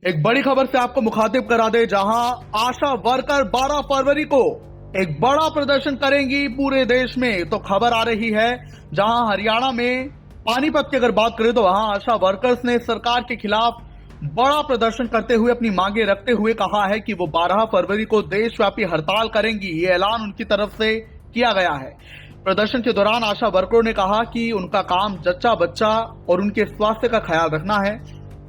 एक बड़ी खबर से आपको मुखातिब करा दे, जहां आशा वर्कर 12 फरवरी को एक बड़ा प्रदर्शन करेंगी पूरे देश में। तो खबर आ रही है, जहां हरियाणा में पानीपत की अगर बात करें तो वहां आशा वर्कर्स ने सरकार के खिलाफ बड़ा प्रदर्शन करते हुए अपनी मांगे रखते हुए कहा है कि वो 12 फरवरी को देशव्यापी हड़ताल करेंगी। ये ऐलान उनकी तरफ से किया गया है। प्रदर्शन के दौरान आशा वर्करों ने कहा कि उनका काम जच्चा बच्चा और उनके स्वास्थ्य का ख्याल रखना है,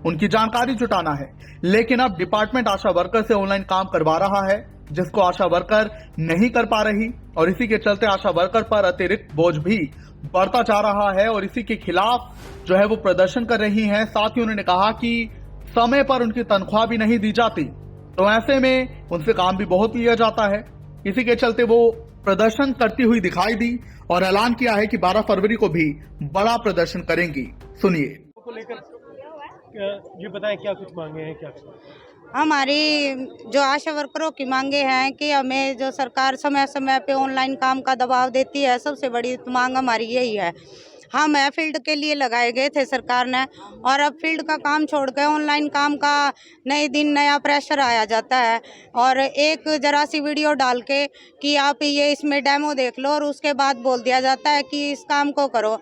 उनकी जानकारी जुटाना है, लेकिन अब डिपार्टमेंट आशा वर्कर से ऑनलाइन काम करवा रहा है, जिसको आशा वर्कर नहीं कर पा रही, और इसी के चलते आशा वर्कर पर अतिरिक्त बोझ भी बढ़ता जा रहा है और इसी के खिलाफ जो है वो प्रदर्शन कर रही हैं। साथ ही उन्होंने कहा कि समय पर उनकी तनख्वाह भी नहीं दी जाती, तो ऐसे में उनसे काम भी बहुत लिया जाता है। इसी के चलते वो प्रदर्शन करती हुई दिखाई दी और ऐलान किया है कि 12 फरवरी को भी बड़ा प्रदर्शन करेंगी। सुनिए। को लेकर ये बताएं, क्या कुछ मांगे हैं, क्या हमारी जो आशा वर्करों की मांगे हैं कि हमें जो सरकार समय समय पे ऑनलाइन काम का दबाव देती है, सबसे बड़ी मांग हमारी यही है। हम फील्ड के लिए लगाए गए थे सरकार ने, और अब फील्ड का काम छोड़ के ऑनलाइन काम का नए दिन नया प्रेशर आया जाता है, और एक जरा सी वीडियो डाल के कि आप ये इसमें डेमो देख लो और उसके बाद बोल दिया जाता है कि इस काम को करो।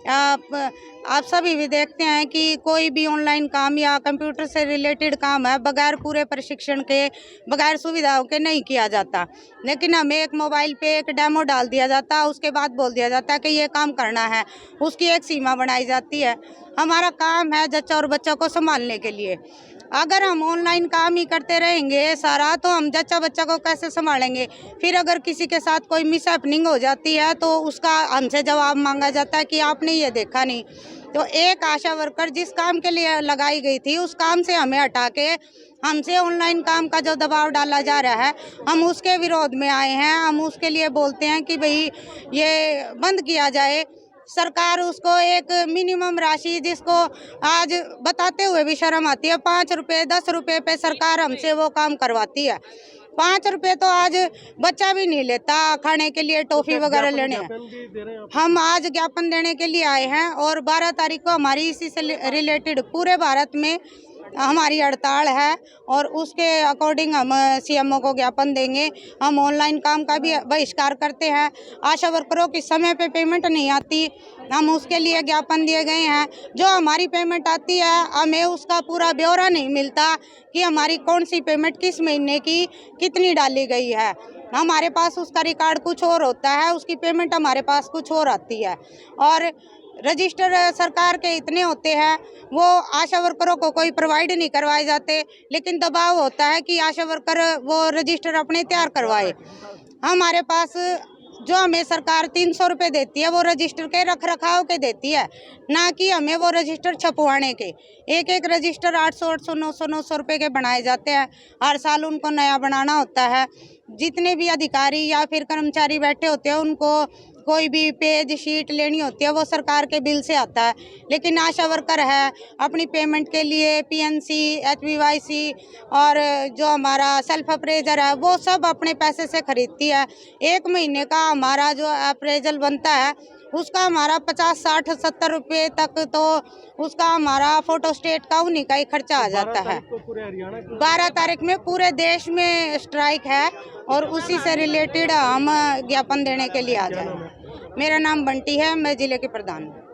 आप सभी भी देखते हैं कि कोई भी ऑनलाइन काम या कंप्यूटर से रिलेटेड काम है, बगैर पूरे प्रशिक्षण के, बगैर सुविधाओं के नहीं किया जाता। लेकिन हमें एक मोबाइल पे एक डेमो डाल दिया जाता है, उसके बाद बोल दिया जाता है कि ये काम करना है, उसकी एक सीमा बनाई जाती है। हमारा काम है जच्चा और बच्चा को संभालने के लिए। अगर हम ऑनलाइन काम ही करते रहेंगे सारा, तो हम जच्चा बच्चा को कैसे संभालेंगे? फिर अगर किसी के साथ कोई मिसहैपनिंग हो जाती है तो उसका हमसे जवाब मांगा जाता है कि आपने ये देखा नहीं। तो एक आशा वर्कर जिस काम के लिए लगाई गई थी, उस काम से हमें हटा के हमसे ऑनलाइन काम का जो दबाव डाला जा रहा है, हम उसके विरोध में आए हैं। हम उसके लिए बोलते हैं कि भाई ये बंद किया जाए। सरकार उसको एक मिनिमम राशि, जिसको आज बताते हुए भी शर्म आती है, 5 रुपये 10 रुपये पे सरकार हमसे वो काम करवाती है। 5 रुपये तो आज बच्चा भी नहीं लेता खाने के लिए, टॉफी वगैरह लेने हैं। हम आज ज्ञापन देने के लिए आए हैं और 12 तारीख को हमारी इसी से रिलेटेड पूरे भारत में हमारी हड़ताल है, और उसके अकॉर्डिंग हम सीएमओ को ज्ञापन देंगे। हम ऑनलाइन काम का भी बहिष्कार करते हैं। आशा वर्करों की समय पे पेमेंट नहीं आती, हम उसके लिए ज्ञापन दिए गए हैं। जो हमारी पेमेंट आती है, हमें उसका पूरा ब्यौरा नहीं मिलता कि हमारी कौन सी पेमेंट किस महीने की कितनी डाली गई है। हमारे पास उसका रिकॉर्ड कुछ और होता है, उसकी पेमेंट हमारे पास कुछ और आती है। और रजिस्टर सरकार के इतने होते हैं, वो आशा वर्करों को कोई प्रोवाइड नहीं करवाए जाते, लेकिन दबाव होता है कि आशा वर्कर वो रजिस्टर अपने तैयार करवाए। हमारे पास जो हमें सरकार 300 रुपये देती है, वो रजिस्टर के रख रखाव के देती है, ना कि हमें वो रजिस्टर छपवाने के। एक एक रजिस्टर 800 900 रुपये के बनाए जाते हैं। हर साल उनको नया बनाना होता है। जितने भी अधिकारी या फिर कर्मचारी बैठे होते हैं, उनको कोई भी पेज शीट लेनी होती है, वो सरकार के बिल से आता है। लेकिन आशा वर्कर है, अपनी पेमेंट के लिए पीएनसी, HBYC और जो हमारा सेल्फ अप्रेजर है, वो सब अपने पैसे से खरीदती है। एक महीने का हमारा जो अप्रेजल बनता है, उसका हमारा 50 60 70 रुपये तक, तो उसका हमारा फोटो स्टेट का उन्हीं का ही खर्चा आ जाता है। 12 तारीख में पूरे देश में स्ट्राइक है, और उसी से रिलेटेड हम ज्ञापन देने के लिए आ जाए। मेरा नाम बंटी है, मैं जिले के प्रधान हूँ।